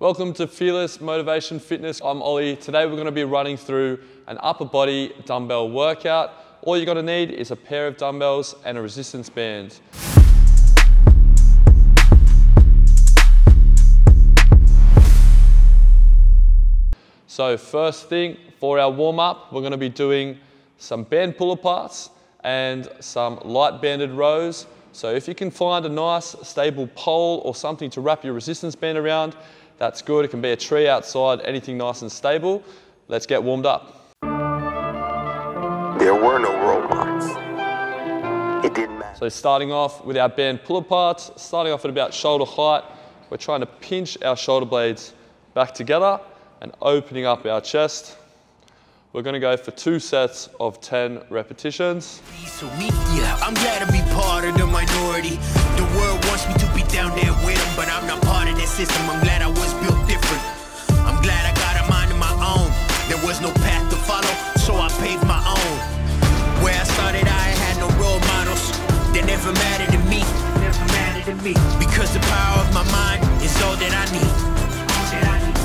Welcome to Fearless Motivation Fitness. I'm Ollie. Today we're going to be running through an upper body dumbbell workout. All you're going to need is a pair of dumbbells and a resistance band. So first thing for our warm-up, we're going to be doing some band pull-aparts and some light banded rows. So if you can find a nice stable pole or something to wrap your resistance band around, that's good. It can be a tree outside, anything nice and stable. Let's get warmed up. There were no role models. It didn't matter. So starting off with our band pull-aparts, starting off at about shoulder height, we're trying to pinch our shoulder blades back together and opening up our chest. We're going to go for 2 sets of 10 repetitions. Yeah, I'm glad to be part of the minority. The world wants me to be down there with them, but I'm not part of that system. I'm glad I was built different. I'm glad I got a mind of my own. There was no path to follow, so I paved my own. Where I started, I had no role models. They never mattered to me. Never mattered to me. Because the power of my mind is all that I need. All that I need.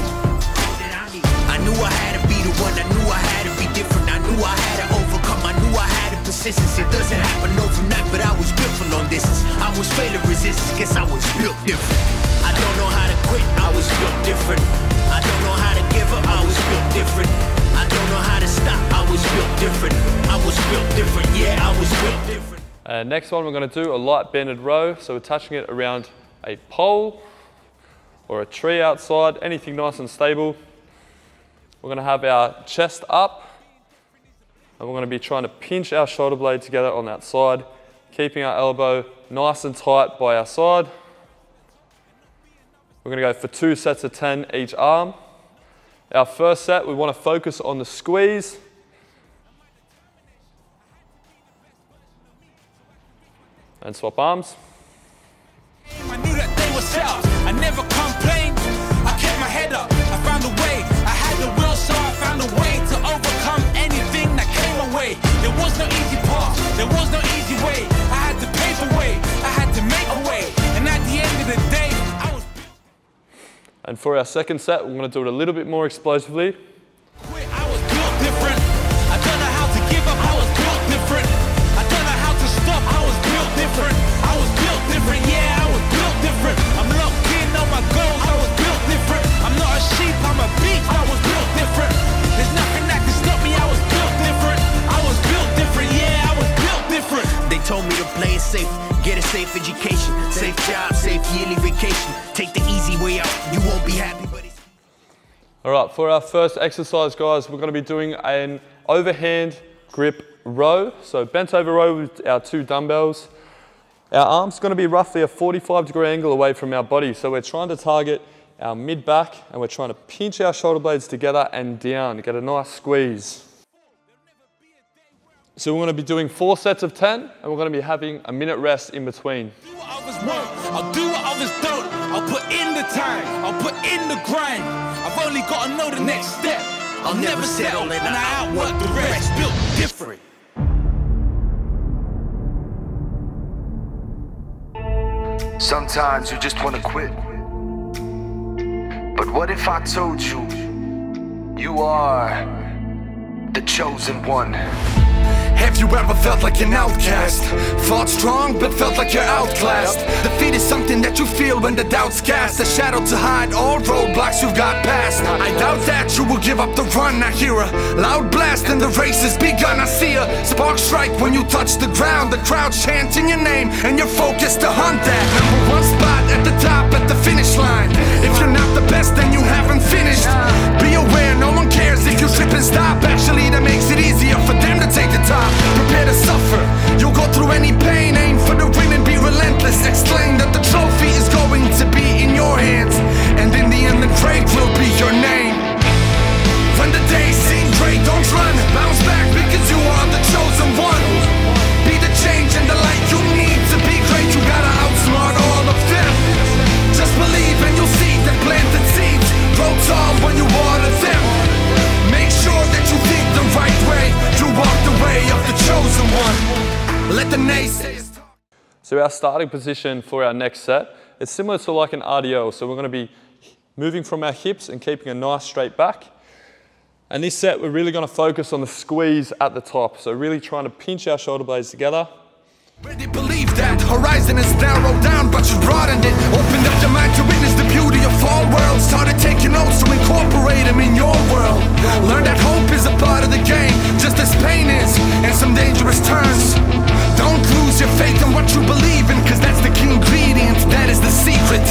All that I need. I knew I had to be the one. I knew I had to be different. I knew I had to overcome. I knew I had to persist. It doesn't happen overnight, but I was built for long distance. I was failure resistance, guess I was built different. I don't know how to quit, I was built different. I don't know how to give up, I was built different. I don't know how to stop, I was built different. I was built different, yeah, I was built different. Next one, we're going to do a light banded row. So we're touching it around a pole or a tree outside, anything nice and stable. We're going to have our chest up. And we're going to be trying to pinch our shoulder blade together on that side, keeping our elbow nice and tight by our side. We're going to go for 2 sets of 10 each arm. Our first set, we want to focus on the squeeze. And swap arms. I knew that they were set up. I never complained. I kept my head up. I found a way. I had the will, so I found a way to overcome anything that came my way. There was no easy path. There was no easy way. I had to pave a way. I had to make a way. And at the end of the day, I was built. And for our second set, we're going to do it a little bit more explosively. I was built different. I don't know how to give up. I was built different. I don't know how to stop. I was built different. I was built different. Yeah, I was built different. I'm locked in on my goals. I was built different. I'm not a sheep. I'm a beast. I was built different. There's nothing that can stop me. I was built different. I was built different. Yeah, I was built different. They told me to play it safe. Get a safe education. Safe job. Safe yearly vacation. Take the easy way out. You won't be happy, but it's... All right, for our first exercise, guys, we're going to be doing an overhand grip row. So bent over row with our 2 dumbbells. Our arm's going to be roughly a 45-degree angle away from our body. So we're trying to target our mid-back and we're trying to pinch our shoulder blades together and down to get a nice squeeze. So we're going to be doing 4 sets of 10 and we're going to be having a minute rest in between. Do what others won't. I'll do what others don't. I'll put in the time. I'll put in the grind. I've only got to know the next step. I'll never settle and I outwork the rest. Built different. Sometimes you just want to quit. But what if I told you, you are the chosen one? Have you ever felt like an outcast? Fought strong but felt like you're outclassed. Defeat is something that you feel when the doubts cast. A shadow to hide all roadblocks you've got past. I doubt that you will give up the run. I hear a loud blast and the race has begun. I see a spark strike when you touch the ground. The crowd chanting your name and you're focused to hunt that #1 spot at the top at the finish line. If you're not the best then you haven't finished. Be aware no one cares if you slip and stop. Actually that makes it easier for them to take the top. Prepare to suffer, you'll go through any pain. Aim for the win and be relentless. Explain that the trophy is going to be in your hands, and in the end the grave will be your name. When the days seem great, don't run. Bounce back because you are the chosen one. Be the change and the light you need to be great. You gotta outsmart all of them. Just believe and you'll see that planted seeds grow tall when you water them. Make sure that you think the right way. You walk the way of the chosen one. Let the naysayers talk. So our starting position for our next set, it's similar to like an RDL. So we're going to be moving from our hips and keeping a nice straight back. And this set, we're really gonna focus on the squeeze at the top. So really trying to pinch our shoulder blades together. Really believe that horizon is narrowed down, but you broadened it. Opened up your mind to witness the beauty of all worlds. Started taking notes to incorporate them in your world. Learn that hope is a part of the game, just as pain is, and some dangerous turns. Don't lose your faith in what you believe in, cause that's the key ingredient, that is the secret.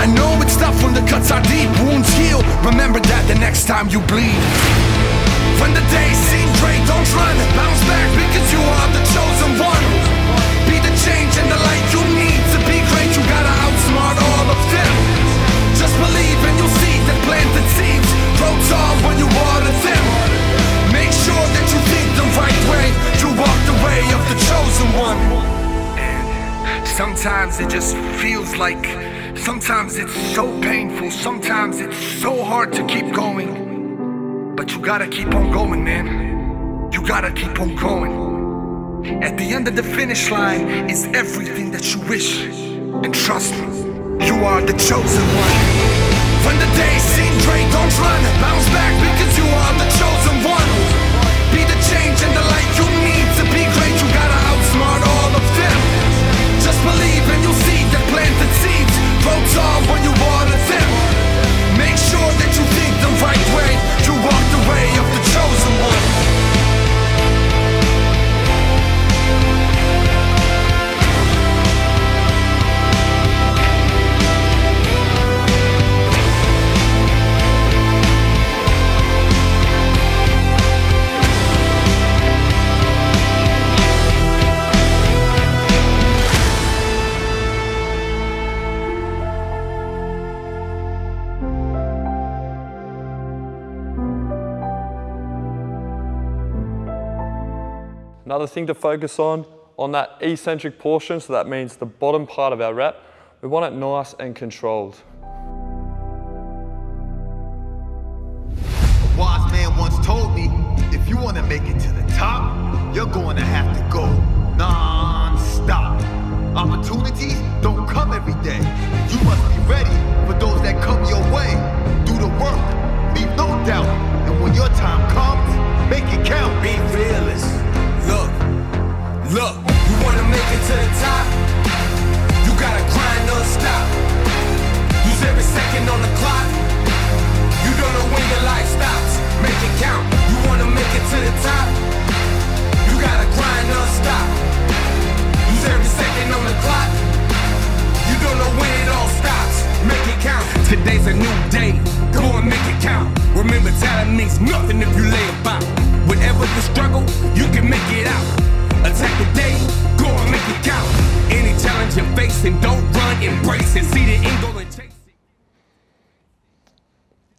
I know it's tough when the cuts are deep, wounds heal. Remember that the next time you bleed. When the days seem great, don't run, bounce back, because you are the chosen one. Be the change and the light you need to be great. You gotta outsmart all of them. Just believe and you'll see that planted seeds grow tall when you water them. Make sure that you think the right way. You walk the way of the chosen one. And sometimes it just feels like, sometimes it's so painful, sometimes it's so hard to keep going. But you gotta keep on going, man. You gotta keep on going. At the end of the finish line is everything that you wish. And trust me, you are the chosen one. When the days seem great, don't run, bounce back, because you are the chosen one. Be the change and the light you need to be great. You gotta outsmart all of them. Just believe and you'll see that planted seeds grow tall when you water them. Make sure that you think the right way. You walk the way of the chosen one. Another thing to focus on that eccentric portion, so that means the bottom part of our rep, we want it nice and controlled. A wise man once told me, if you want to make it to the top, you're going to have to go non-stop. Opportunities don't come every day. You must be ready for those that come your way. Do the work, leave no doubt, and when your time comes, make it count. Be fearless. Look, you wanna make it to the top, you gotta grind non-stop. Use every second on the clock. You don't know when your life stops. Make it count. You wanna make it to the top, you gotta grind non-stop. Use every second on the clock. You don't know when it all stops. Make it count. Today's a new day. Go and make it count. Remember, talent means nothing if you lay about. Whatever the struggle, you can make it out. Attack the day, go and make it count. Any challenge you're facing, don't run, embrace it. See the end goal and chase it.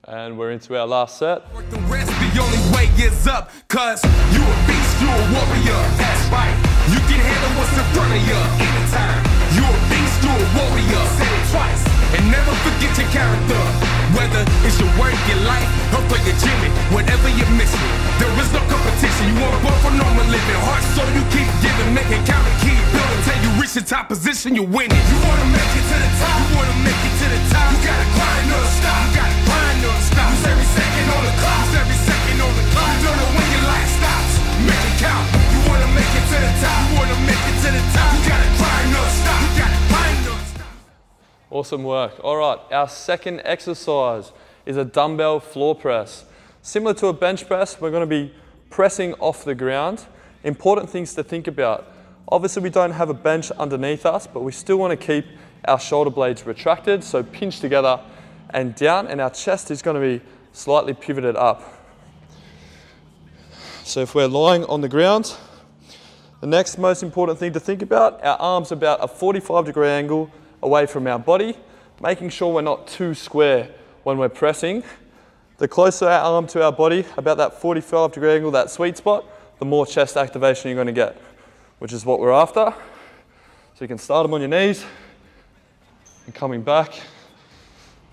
And we're into our last set. Work the rest, the only way is up. Cause you a beast, you a warrior. That's right. You can handle what's in front of you anytime. You a beast, you a warrior. Say it twice. And never forget your character. Whether it's your work, your life, or for your gym, whatever you're missing, there is no competition. You want to work for normal living. Heart, so you keep giving, make it count and keep building. Till you reach the top position, you win it. You want to make it to the top. You want to make it to the top. You gotta grind non-stop. You gotta grind non-stop. Use every second on the clock. Use every second on the clock. You don't know when your life stops. Make it count. You want to make it to the top. You want to make it to the top. You gotta grind non-stop. You gotta grind non-stop. Awesome work. All right, our second exercise is a dumbbell floor press. Similar to a bench press, we're going to be pressing off the ground. Important things to think about. Obviously, we don't have a bench underneath us, but we still want to keep our shoulder blades retracted, so pinch together and down, and our chest is going to be slightly pivoted up. So if we're lying on the ground, the next most important thing to think about, our arms about a 45-degree angle away from our body, making sure we're not too square when we're pressing. The closer our arm to our body, about that 45-degree angle, that sweet spot, the more chest activation you're going to get, which is what we're after. So you can start them on your knees and coming back.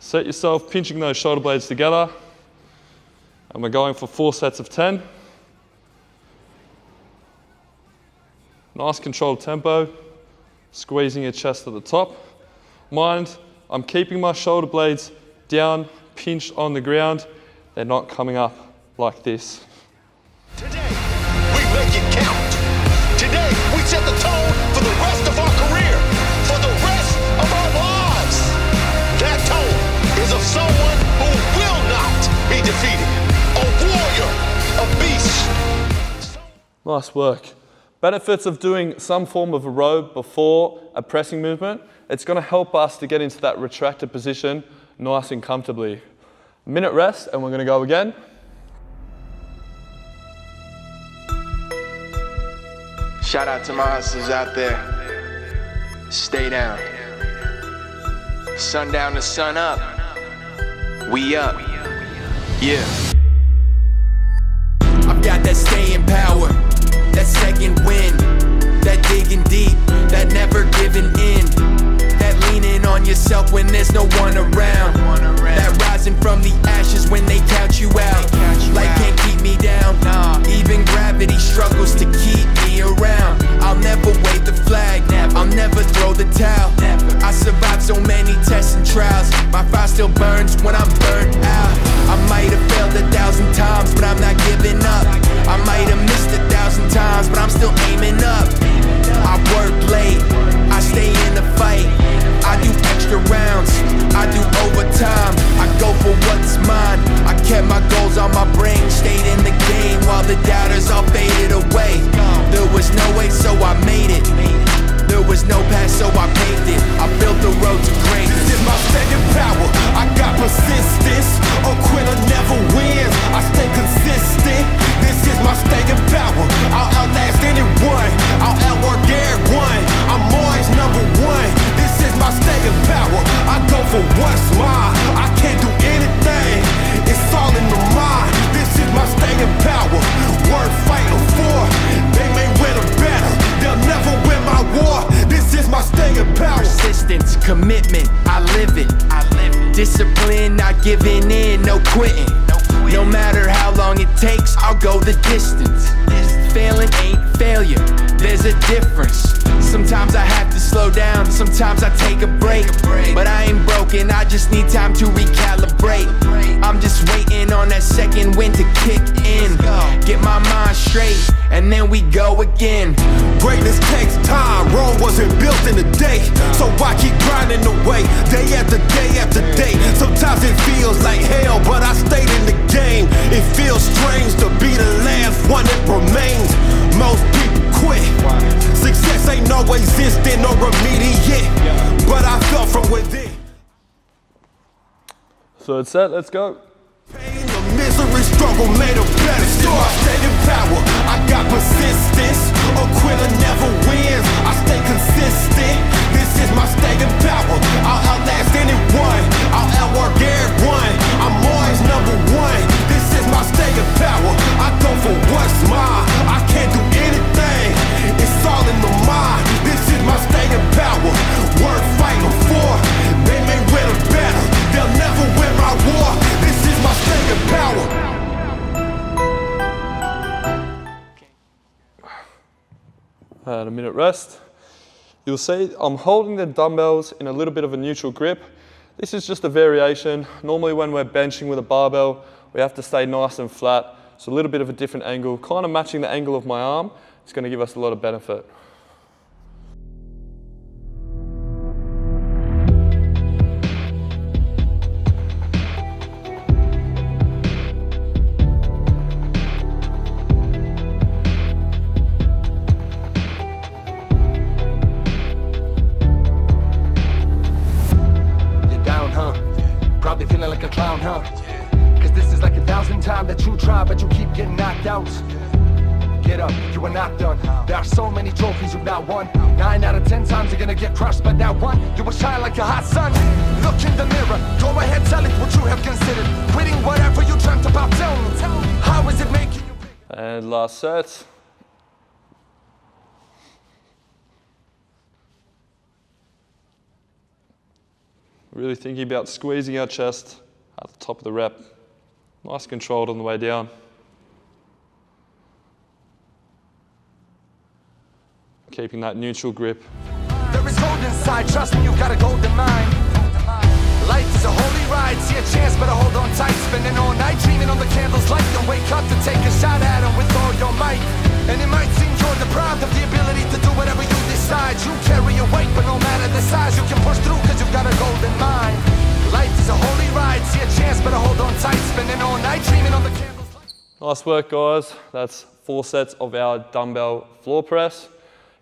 Set yourself pinching those shoulder blades together, and we're going for 4 sets of 10. Nice controlled tempo, squeezing your chest at the top. Mind, I'm keeping my shoulder blades down, pinched on the ground. They're not coming up like this. Today, we make it count. Today, we set the tone for the rest of our career, for the rest of our lives. That tone is of someone who will not be defeated. A warrior, a beast. Nice work. Benefits of doing some form of a row before a pressing movement. It's going to help us to get into that retracted position nice and comfortably. Minute rest and we're going to go again. Shout out to my hustlers out there. Stay down. Sun down to sun up. We up. Yeah. I've got that staying power, that second wind, that digging deep, that never giving in, that leaning on yourself when there's no one around, that rising from the ashes when they count you out. Life can't keep me down, even gravity struggles to keep me around. I'll never wave the flag, I'll never throw the towel. I survived so many tests and trials, my fire still burns when I'm burnt out. I might have failed 1,000 times, but I'm not giving up. I might have missed 1,000 times, but I'm still aiming up. I work late, I stay in the fight, I do extra rounds, I do overtime, I go for what's mine. I kept my goals on my brain, stayed in the game while the doubters all faded away. There was no way, so I made it. There was no path, so I paved it. I built the road to greatness. This is my staying power. I got persistence. A quitter never wins. I stay consistent. This is my staying power. I'll outlast anyone. I'll outwork everyone. I'm always number one. This is my staying power. I go for what's mine. I can't do anything. It's all in the mind. This is my staying power. Worth fighting for. They may win a battle. They'll never win my war. This is my staying power. Persistence, commitment, I live it. Discipline, not giving in, no quitting. No matter how long it takes, I'll go the distance. Failing ain't failure, there's a difference. Sometimes I have to slow down, sometimes I take a break. But I ain't broken, I just need time to recalibrate. I'm just waiting on that second wind to kick in. Get my mind straight, and then we go again. Greatness takes time, Rome wasn't built in a day. So I keep grinding away, day after day after day. Sometimes it feels like hell, but I stayed in the game. It feels strange to be the last one that remains. Most people quit. Success ain't always instant or immediate, but I felt from within. Third set, let's go. Pain, the misery, struggle made a better start. I stayed in power, I got persistence. A quitter never wins, I stay consistent. This is my staying power. I'll outlast anyone, I'll outwork everyone. I'm always number one. This is my staying power. I go for what's mine. I can't do anything. It's all in the mind. This is my staying power. Worth fighting for. They may win a battle. They'll never win my war. This is my staying power. And a minute rest. You'll see I'm holding the dumbbells in a little bit of a neutral grip. This is just a variation. Normally when we're benching with a barbell, we have to stay nice and flat. So a little bit of a different angle, kind of matching the angle of my arm. It's going to give us a lot of benefit. Probably feeling like a clown, huh? Cause this is like 1,000 times that you try, but you keep getting knocked out. Get up, you are not done. There are so many trophies you've not won. 9 out of 10 times you're gonna get crushed, but that one, you will shine like a hot sun. Look in the mirror, go ahead, tell it what you have considered. Quitting whatever you dreamt about, tell me. How is it making you? And last set. Really thinking about squeezing our chest at the top of the rep. Nice controlled on the way down. Keeping that neutral grip. There is gold inside, trust me, you've got a golden mind. Life is a holy ride, see a chance, better hold on tight. Spending all night dreaming on the candles light. Then wake up to take a shot at them with all your might. And it might seem you're deprived of the ability to do whatever you decide. You carry your weight, but no matter the size, you can push through cause you've got a golden mind. Life is a holy ride, see a chance, better hold on tight. Spending all night dreaming on the candles light. Nice work, guys. That's 4 sets of our dumbbell floor press.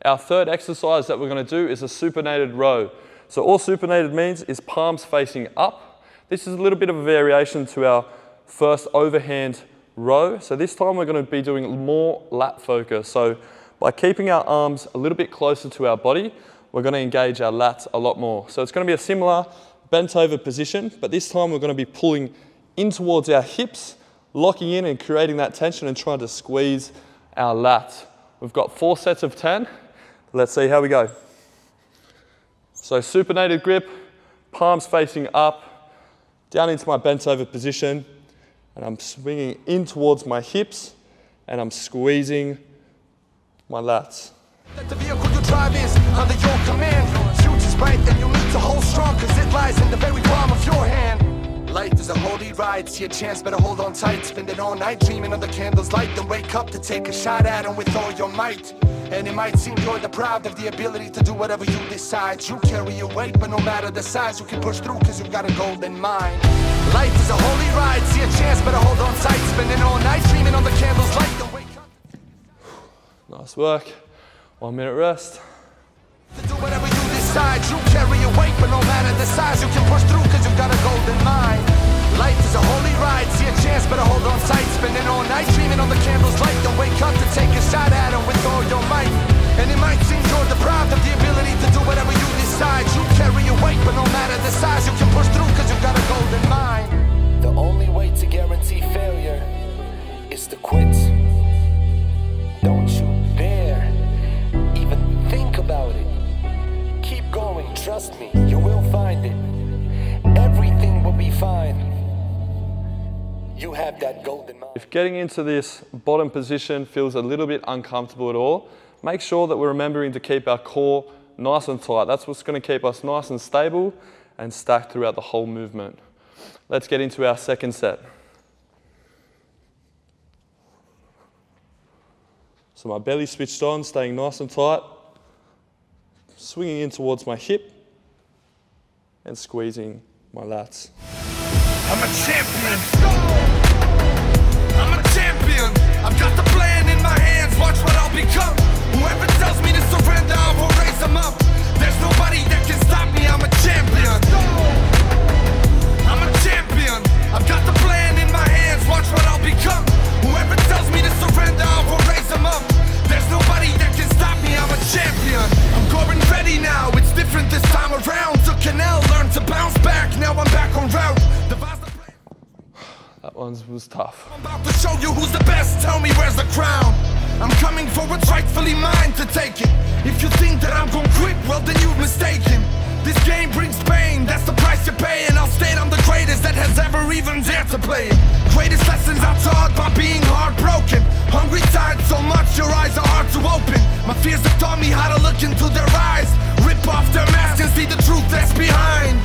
Our third exercise that we're going to do is a supinated row. So all supinated means is palms facing up. This is a little bit of a variation to our first overhand row. So this time we're going to be doing more lat focus. So by keeping our arms a little bit closer to our body, we're going to engage our lats a lot more. So it's going to be a similar bent over position, but this time we're going to be pulling in towards our hips, locking in and creating that tension and trying to squeeze our lats. We've got 4 sets of 10. Let's see how we go. So supinated grip, palms facing up, down into my bent over position, and I'm swinging in towards my hips, and I'm squeezing my lats. The vehicle you drive is under your command. Future's bright and you need to hold strong, cause it lies in the very palm of your hand. Life is a holy ride, see a chance, better hold on tight. Spend it all night dreaming of the candles light. Then wake up to take a shot at them with all your might. And it might seem you're deprived of the ability to do whatever you decide. You carry your weight, but no matter the size, you can push through cause you've got a golden mind. Life is a holy ride, see a chance, better hold on tight. Spending all night dreaming on the candles light. Then wake up. Nice work. 1 minute rest. To do whatever you decide, you carry your weight, but no matter the size, you can push through cause you've got a golden mind. Life is a holy ride, see a chance, better hold on tight. Spending all night dreaming on the candles light. Then wake up to take a shot at them with all your might. And it might seem you're deprived of the ability to do whatever you decide. You carry your weight, but no matter the size, you can push through cause you've got a golden mind. The only way to guarantee failure is to quit. Don't you dare even think about it. Keep going, trust me, you will find it. Everything will be fine. You have that golden mind. If getting into this bottom position feels a little bit uncomfortable at all, make sure that we're remembering to keep our core nice and tight. That's what's going to keep us nice and stable and stacked throughout the whole movement. Let's get into our second set. So my belly switched on, staying nice and tight, swinging in towards my hip and squeezing my lats. I'm a champion. I'm a champion. I've got the plan in my hands. Watch what I'll become. Whoever tells me to surrender, I will raise them up. There's nobody that can stop me. I'm a champion. I'm a champion. I've got the plan in my hands. Watch what I'll become. Whoever tells me to surrender, I will raise them up. There's nobody that can stop me. I'm a champion. I'm going ready now. It's different this time around. Took an L, learned to bounce back. Now I'm back on route. That one was tough. I'm about to show you who's the best. Tell me where's the crown. I'm coming for what's rightfully mine to take it. If you think that I'm gonna quit, well then you've mistaken. This game brings pain, that's the price you pay. And I'll state I'm the greatest that has ever even dared to play it. Greatest lessons I taught by being heartbroken. Hungry, tired so much, your eyes are hard to open. My fears have taught me how to look into their eyes. Rip off their mask and see the truth that's behind.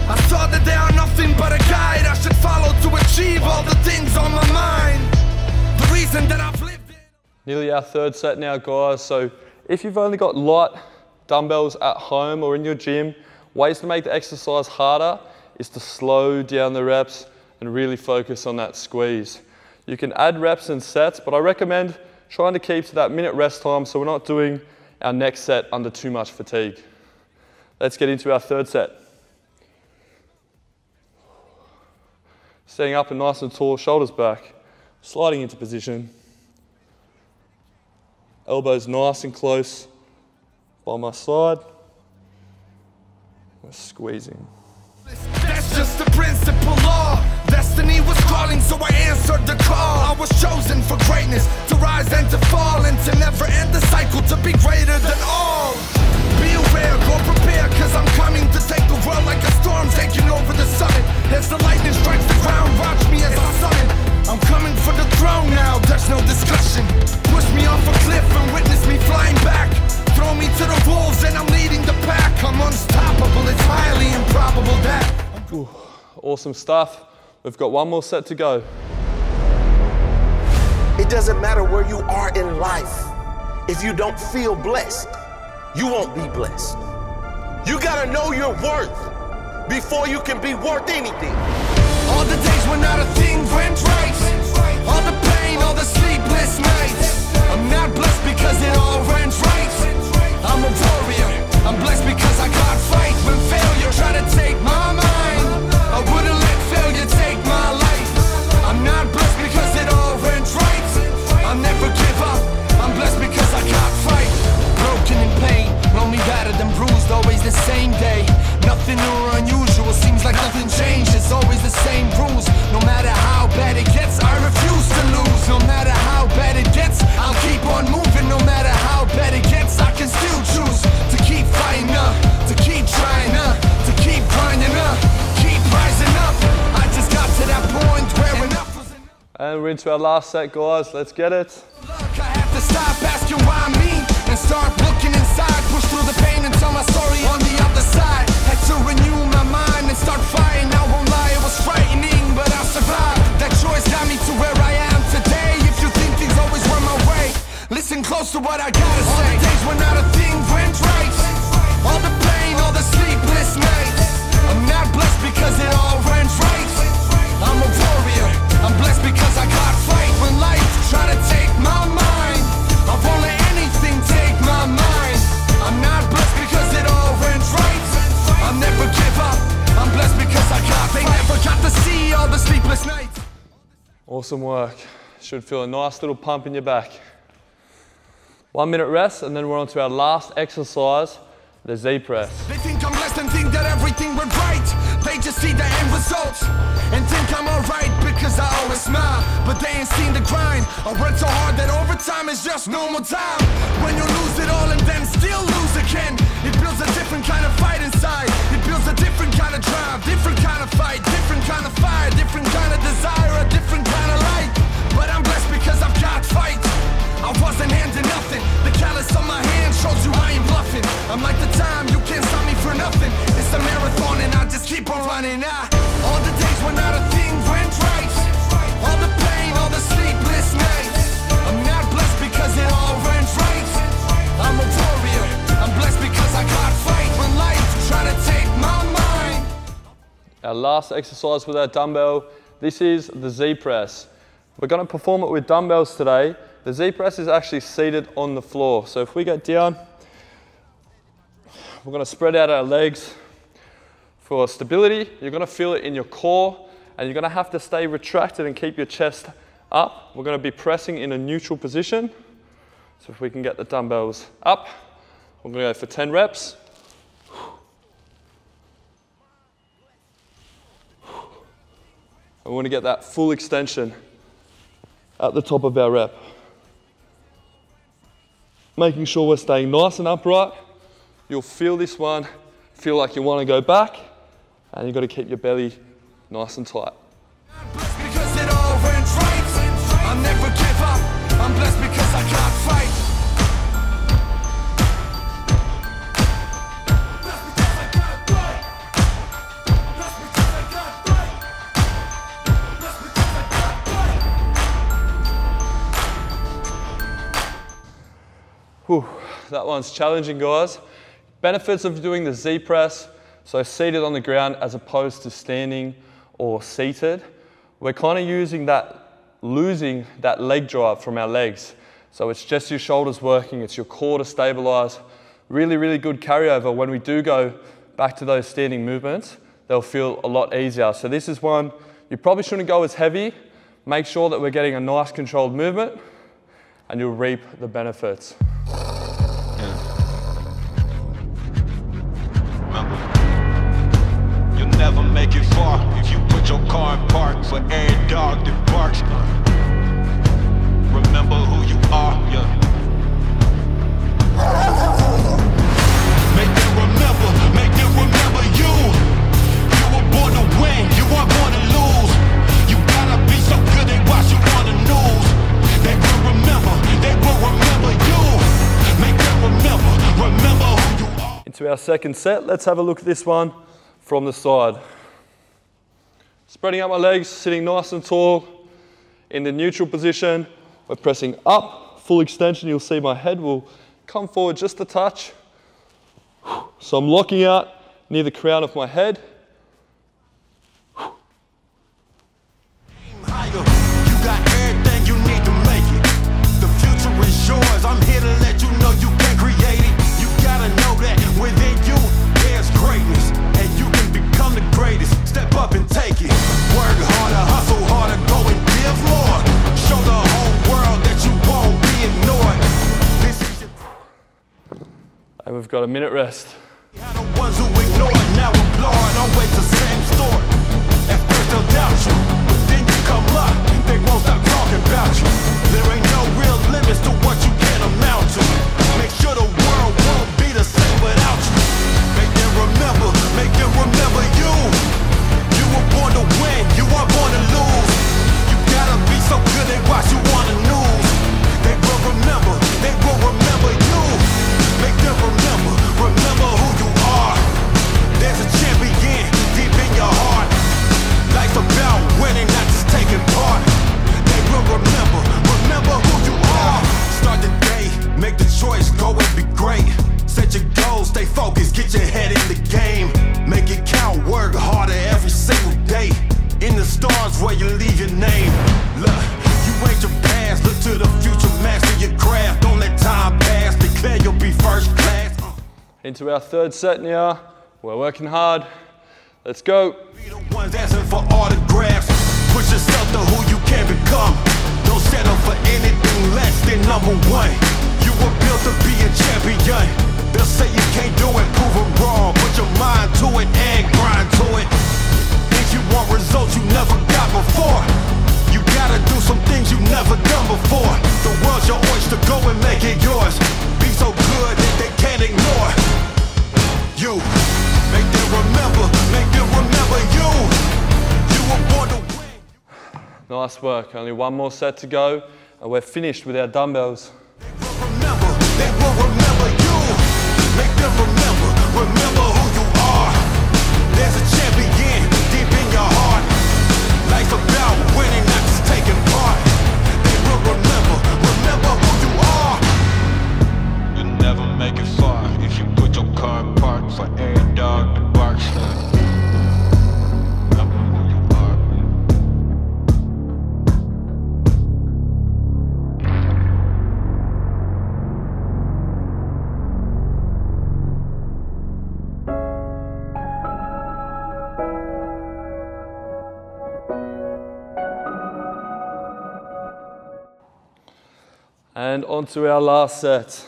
I saw that they are nothing but a guide I should follow to achieve all the things on my mind. The reason that I've lived in... Nearly our third set now, guys. So if you've only got light dumbbells at home or in your gym, ways to make the exercise harder is to slow down the reps and really focus on that squeeze. You can add reps and sets, but I recommend trying to keep to that minute rest time so we're not doing our next set under too much fatigue. Let's get into our third set. Staying up and nice and tall, shoulders back, sliding into position. Elbows nice and close by my side. We're squeezing. That's just the principle law. Destiny was calling, so I answered the call. I was chosen for greatness, to rise and to fall, and to never end the cycle, to be greater than all. Be aware, go prepare, cause I'm coming to take the world like a storm taking over the summit. As the lightning strikes the ground, watch me as I summon. I'm coming for the throne now, there's no discussion. Push me off a cliff and witness me flying back. Throw me to the wolves and I'm leading the pack. I'm unstoppable, it's highly improbable that Ooh, awesome stuff. We've got one more set to go. It doesn't matter where you are in life. If you don't feel blessed, you won't be blessed. You gotta know your worth before you can be worth anything. All the days when not a thing went right. All the pain, all the sleepless nights. I'm not blessed because it all went right. I'm a warrior, I'm blessed because I can't fight. When failure tried to take my mind, I wouldn't let failure take my life. I'm not blessed because it all went right. I'll never give up, I'm blessed because I can't fight. Broken in pain, lonely, battered and bruised, always the same day. Nothing new or unusual, seems like nothing changed. It's always the same rules. No matter how bad it gets, I refuse to lose. No matter how bad it gets, I'll keep on moving. No matter how bad it gets, I can still choose to keep fighting up, to keep trying up, to keep grinding up, keep rising up. I just got to that point where enough was enough. And we're into our last set, guys. Let's get it. Look, I have to stop asking why me and start looking inside. Push through the pain and tell my story on the other side. Had to renew my mind and start fighting. I won't lie, it was frightening, but I survived. That choice got me to where I am today. If you think things always went my way, listen close to what I gotta say. All the days when not a thing went right. All the pain, all the sleepless nights. I'm not blessed because it all went right. I'm a warrior, I'm blessed because I can't fight. When life try to take my mind, I won't let anything take my mind. I'm not blessed because it all went right. I'll never give up, I'm blessed because I can't. They never got to see all the sleepless nights. Awesome work. Should feel a nice little pump in your back. 1 minute rest, and then we're on to our last exercise, the Z press. They think I'm blessed and think that everything went right. They just see the end results and think I'm alright because I always smile. But they ain't seen the grind. I work so hard that overtime is just normal time. When you lose it all and then still lose again, it builds a different kind of fight inside. It builds a different kind of drive, different kind of fight, different kind of fire, different kind of desire, a different kind of light. But I'm blessed because I've got fight. I wasn't handing nothing. The callus on my hand shows you I ain't bluffing. I'm like the time, you can't stop me for nothing. It's a marathon and I just keep on running. All the days when not a thing went right. All the pain, all the sleepless nights. I'm not blessed because it all went right. I'm a warrior, I'm blessed because I can't fight. When life try to take my mind. Our last exercise with our dumbbell, this is the Z press. We're going to perform it with dumbbells today. The Z press is actually seated on the floor. So if we get down, we're going to spread out our legs. For stability, you're going to feel it in your core, and you're going to have to stay retracted and keep your chest up. We're going to be pressing in a neutral position. So if we can get the dumbbells up, we're going to go for 10 reps. I want to get that full extension at the top of our rep. Making sure we're staying nice and upright. You'll feel this one, feel like you want to go back, and you've got to keep your belly nice and tight. I'm blessed because it all went right. I'll never give up. I'm blessed because I can't fight. Whew, that one's challenging, guys. Benefits of doing the Z press, so seated on the ground as opposed to standing or seated. We're kind of losing that leg drive from our legs. So it's just your shoulders working, it's your core to stabilize. Really, really good carryover when we do go back to those standing movements. They'll feel a lot easier. So this is one, you probably shouldn't go as heavy. Make sure that we're getting a nice controlled movement, and you'll reap the benefits. You'll never make it far if you put your car in park for every dog that barks. Remember who you are, yeah. Make them remember you. You were born to win, you weren't born to lose. You gotta be so good they watch you on the news. They will remember you. Make them remember who you are. Into our second set, let's have a look at this one from the side. Spreading out my legs, sitting nice and tall in the neutral position. We're pressing up, full extension. You'll see my head will come forward just a touch. So I'm locking out near the crown of my head. You got everything you need to make it. The future is yours. I'm here to let you know you can create it. You gotta know that within you there's greatness, and you can become the greatest. Step up and take it. Work harder, hustle harder, go and give more. Show the whole world that you won't be ignored. This is your... And we've got a minute rest. The ones who ignore it now applaud, always the same story. At first they'll doubt you, but then you come up, they won't stop talking about you. There ain't no real limits to what you can amount to. Make sure the world won't be the same without you. Make them remember you. You were born to win, you are born to lose. You gotta be so good they watch you on the news. They will remember you. Make them remember who you are. There's a champion deep in your heart. Life's about winning, not just taking part. They will remember who you are. Start the day, make the choice, go and be great. Set your goals, stay focused, get your head in the game. Make it count, work harder every single day. In the stars where you leave your name. Look, you ain't your past, look to the future, master your craft. Don't let time pass, declare you'll be first class. Into our third set now. We're working hard. Let's go. Be the ones asking for autographs. Push yourself to who you can become. Don't settle for anything less than number one. You were built to be a champion. They'll say you can't do it, prove it wrong. Put your mind to it and grind to it. If you want results you never got before, you gotta do some things you never done before. The world's your oyster, go and make it yours. Be so good that they can't ignore you. Make them remember you. You were born to win. Nice work. Only one more set to go and we're finished with our dumbbells. They will remember you. Make them remember who you are. There's a champion deep in your heart. Life's about winning, not just taking part. They will remember who you are. You'll never make it far if you put your car in park for every dog that barks. Remember who you are. And on to our last set.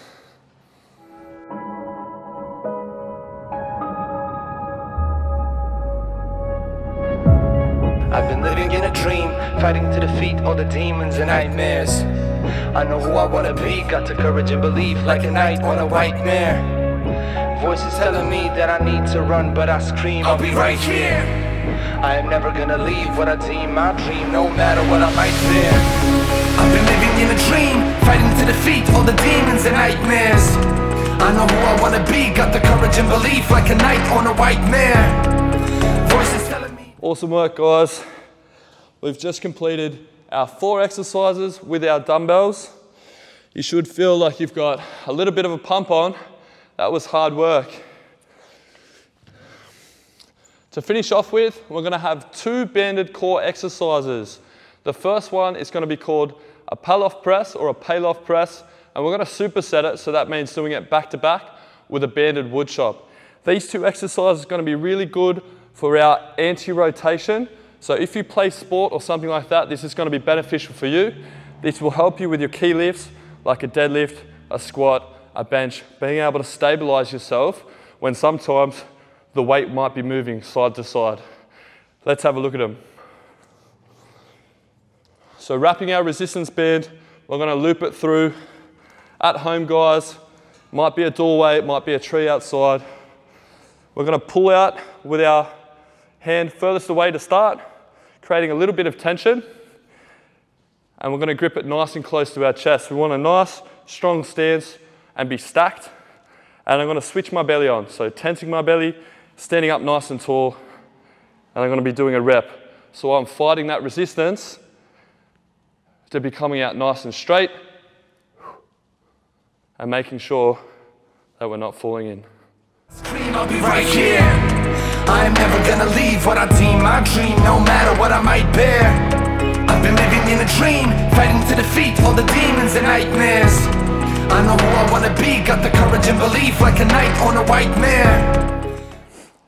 I've been living in a dream, fighting to defeat all the demons and nightmares. I know who I wanna be, got the courage and belief like a knight on a white mare. Voices telling me that I need to run, but I scream, I'll be right here. I am never gonna leave what I deem my dream, no matter what I might fear. I've been living in a dream, fighting to defeat all the demons and nightmares. I know who I wanna be, got the courage and belief like a knight on a white mare. Voices telling me. Awesome work, guys. We've just completed our 4 exercises with our dumbbells. You should feel like you've got a little bit of a pump on. That was hard work. To finish off with, we're gonna have 2 banded core exercises. The first one is gonna be called a PALLOF press or a PALLOF press, and we're gonna superset it, so that means doing it back to back with a banded woodchop. These 2 exercises are gonna be really good for our anti-rotation. So if you play sport or something like that, this is gonna be beneficial for you. This will help you with your key lifts, like a deadlift, a squat, a bench, being able to stabilize yourself when sometimes the weight might be moving side to side. Let's have a look at them. So wrapping our resistance band, we're gonna loop it through. At home, guys, might be a doorway, it might be a tree outside. We're gonna pull out with our hand furthest away to start, creating a little bit of tension. And we're gonna grip it nice and close to our chest. We want a nice, strong stance and be stacked. And I'm gonna switch my belly on. So tensing my belly, standing up nice and tall, and I'm gonna be doing a rep. So I'm fighting that resistance to be coming out nice and straight and making sure that we're not falling in. Scream, I'll be right here. I am never gonna leave what I deem my dream, no matter what I might bear. I've been living in a dream, fighting to defeat all the demons and nightmares. I know who I wanna be, got the courage and belief like a knight on a white mare.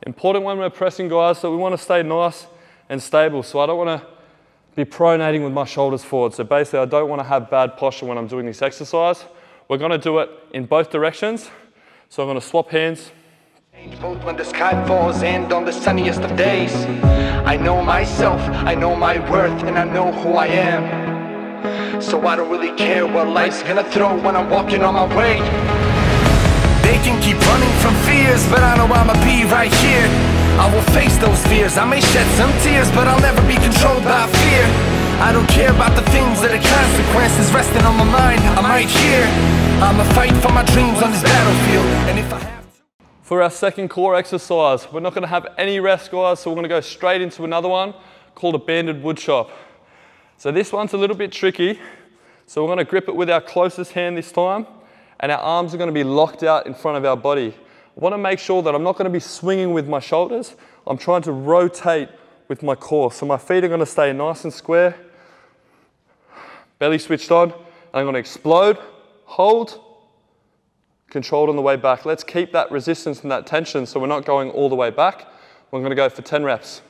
Important when we're pressing, guys, so we want to stay nice and stable. So I don't want to be pronating with my shoulders forward. So basically I don't want to have bad posture when I'm doing this exercise. We're going to do it in both directions. So I'm going to swap hands. Both when the sky falls and on the sunniest of days. I know myself, I know my worth, and I know who I am. So I don't really care what life's gonna throw when I'm walking on my way. They can keep running from fears, but I know I'ma be right here. I will face those fears, I may shed some tears, but I'll never be controlled by fear. I don't care about the things that are consequences resting on my mind. I might hear, I'ma fight for my dreams on this battlefield. And if I have to... For our second core exercise, we're not going to have any rest, guys, so we're going to go straight into another one called a banded woodchop. So this one's a little bit tricky. So we're going to grip it with our closest hand this time, and our arms are going to be locked out in front of our body. I want to make sure that I'm not going to be swinging with my shoulders. I'm trying to rotate with my core. So my feet are going to stay nice and square, belly switched on, and I'm going to explode, hold, controlled on the way back. Let's keep that resistance and that tension so we're not going all the way back. We're going to go for 10 reps.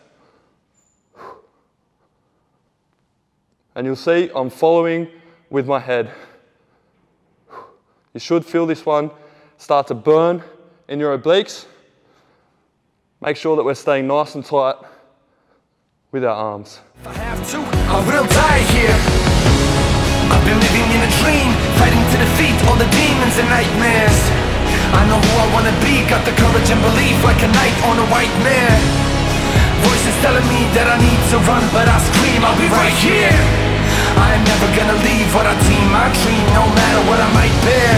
And you'll see I'm following with my head. You should feel this one start to burn in your obliques. Make sure that we're staying nice and tight with our arms. If I have to, I will die here. I've been living in a dream, fighting to defeat all the demons and nightmares. I know who I wanna be, got the courage and belief like a knight on a white mare. Voices telling me that I need to run, but I scream, I'll be right here. I am never gonna leave what I deem my dream, no matter what I might bear.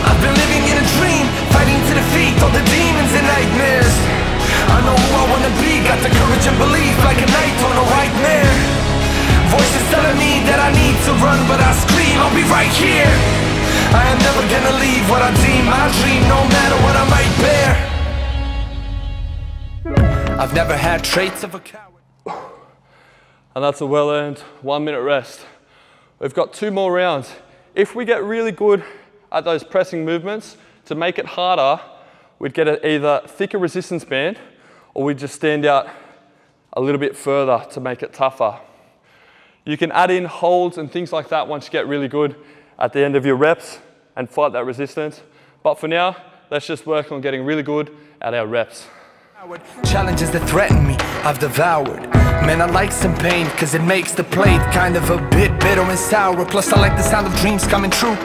I've been living in a dream, fighting to defeat all the demons and nightmares. I know who I wanna be, got the courage and belief like a knight on a white mare. Voices telling me that I need to run, but I scream, I'll be right here. I am never gonna leave what I deem my dream, no matter what I might bear. I've never had traits of a coward. And that's a well-earned 1 minute rest. We've got 2 more rounds. If we get really good at those pressing movements, to make it harder, we'd get an either thicker resistance band or we'd just stand out a little bit further to make it tougher. You can add in holds and things like that once you get really good at the end of your reps and fight that resistance. But for now, let's just work on getting really good at our reps. Challenges that threaten me, I've devoured. Man, I like some pain, cause it makes the plate kind of a bit bitter and sour. Plus I like the sound of dreams coming true.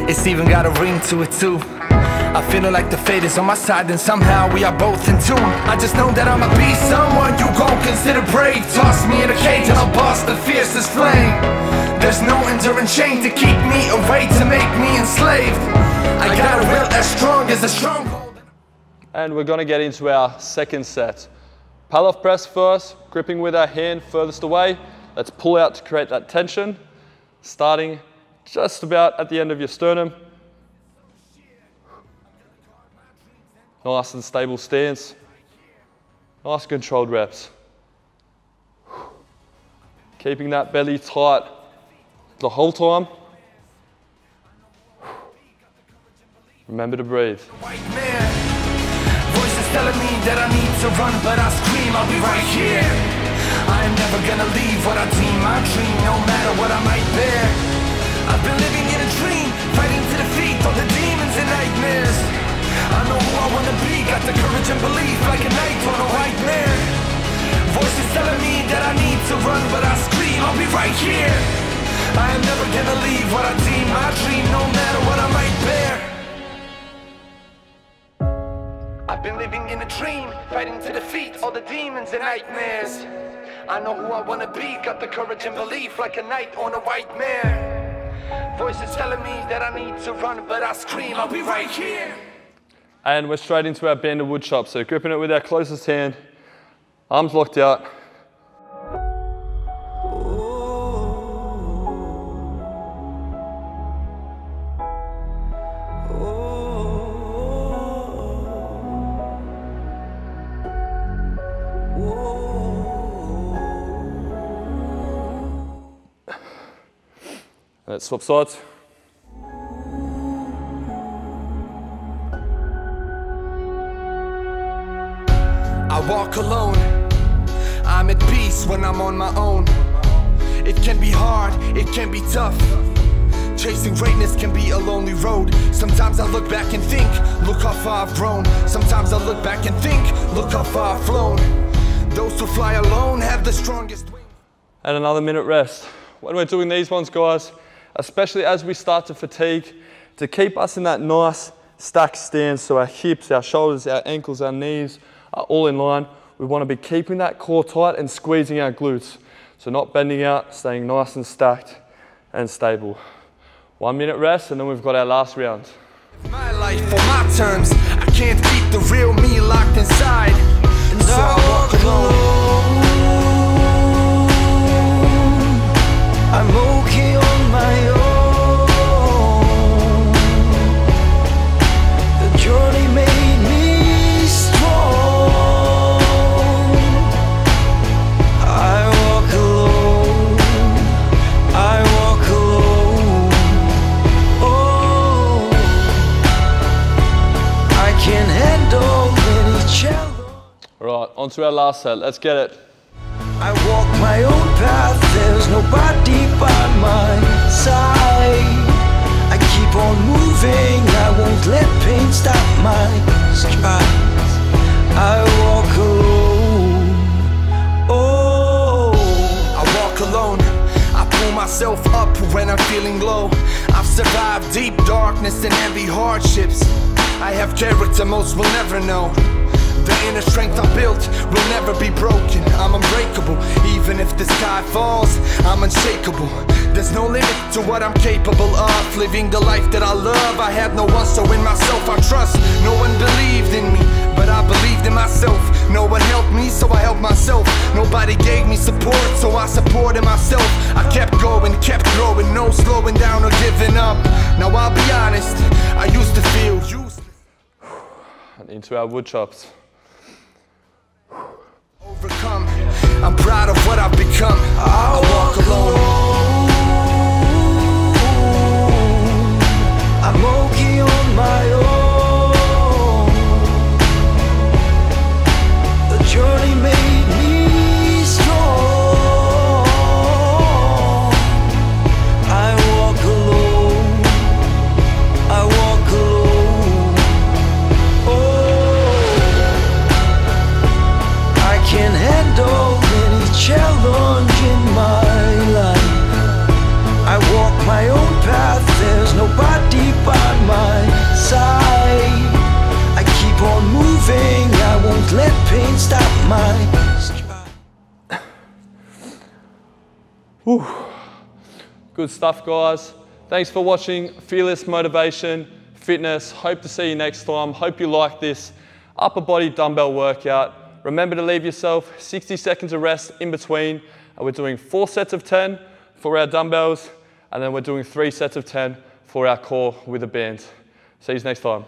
It's even got a ring to it too. I feel like the fate is on my side and somehow we are both in tune. I just know that I'ma be someone you gon' consider brave. Toss me in a cage and I'll bust the fiercest flame. There's no enduring chain to keep me away, to make me enslaved. I got a will as strong as a stronghold. And we're gonna get into our second set. PALLOF press first, gripping with our hand furthest away. Let's pull out to create that tension, starting just about at the end of your sternum. Nice and stable stance. Nice controlled reps. Keeping that belly tight the whole time. Remember to breathe. Voices telling me that I need to run, but I scream, I'll be right here. I am never gonna leave what I deem my dream, no matter what I might bear. I've been living in a dream, fighting to defeat all the demons and nightmares. I know who I wanna be, got the courage and belief like a knight on a white mare. Voices telling me that I need to run, but I scream, I'll be right here. I am never gonna leave what I deem my dream, no matter what I might bear. I've been living in a dream, fighting to defeat all the demons and nightmares. I know who I wanna be, got the courage and belief like a knight on a white mare. Voices telling me that I need to run, but I scream, I'll be right here. And we're straight into our banded woodchop. So gripping it with our closest hand, arms locked out, Let's swap sides. I walk alone, I'm at peace when I'm on my own. It can be hard, it can be tough. Chasing greatness can be a lonely road. Sometimes I look back and think, look how far I've grown. Sometimes I look back and think, look how far I've flown. Those who fly alone have the strongest wings. And another minute rest. When we're doing these ones, guys, especially as we start to fatigue, to keep us in that nice stacked stance, so our hips, our shoulders, our ankles, our knees are all in line, we want to be keeping that core tight and squeezing our glutes. So not bending out, staying nice and stacked and stable. 1 minute rest, and then we've got our last round. My life on my terms, I can't keep the real me locked inside. And so I walk alone. I'm okay on my own. The journey made me strong. I walk alone. I walk alone. Oh, I can handle any challenge. All right, on to our last set. Let's get it. I walk my own path, there's nobody by my side. I keep on moving, I won't let pain stop my strides. I walk alone, oh. I walk alone, I pull myself up when I'm feeling low. I've survived deep darkness and heavy hardships. I have character most will never know. The inner strength I built will never be broken. I'm unbreakable, even if the sky falls, I'm unshakable. There's no limit to what I'm capable of. Living the life that I love, I had no one, so in myself I trust. No one believed in me, but I believed in myself. No one helped me, so I helped myself. Nobody gave me support, so I supported myself. I kept going, kept growing, no slowing down or giving up. Now I'll be honest, I used to feel useless. And into our wood chops. Overcome, I'm proud of what I've become. I walk alone. I'm okay on my own. The journey made me strong. I walk alone. I walk alone. Oh, I can handle any challenge in my life. I walk my own path, there's nobody by my side. I keep on moving, I won't let pain stop my stride. Whew. Good stuff, guys. Thanks for watching Fearless Motivation Fitness. Hope to see you next time. Hope you like this upper body dumbbell workout. Remember to leave yourself 60 seconds of rest in between. And we're doing 4 sets of 10 for our dumbbells, and then we're doing 3 sets of 10 for our core with a band. See you next time.